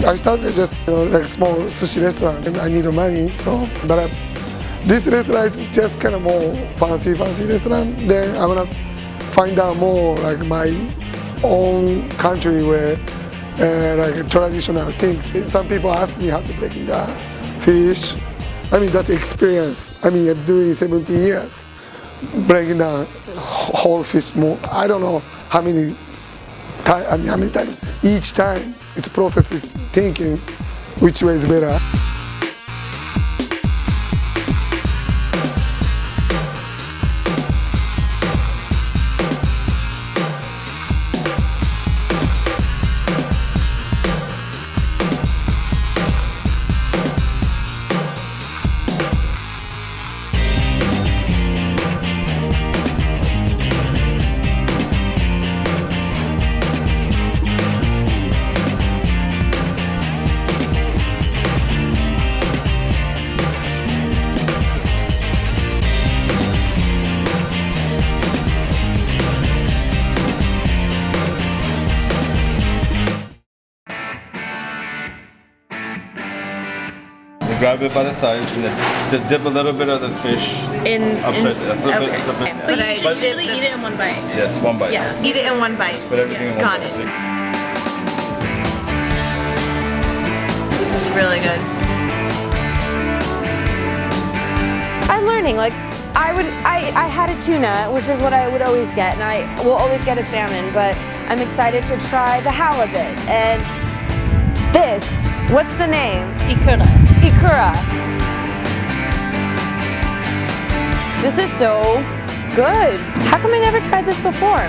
I started just like small sushi restaurant, and I need money. So, but this restaurant is just kind of more fancy restaurant. Then I wanna find out more like my own country where like traditional things. Some people ask me how to break in the fish. I mean that's experience. I mean I'm doing 17 years breaking down whole fish more. I don't know how many times. Each time it's process is thinking which way is better. Grab it by the side and then just dip a little bit of the fish upside down. Okay. But you usually eat it in one bite. Yes, one bite. Yeah, eat it in one bite. Put everything in one Got bite. it. It's really good. I'm learning. Like I had a tuna, which is what I would always get, and I will always get a salmon. But I'm excited to try the halibut and this. What's the name? Ikura. Ikura. This is so good. How come I never tried this before?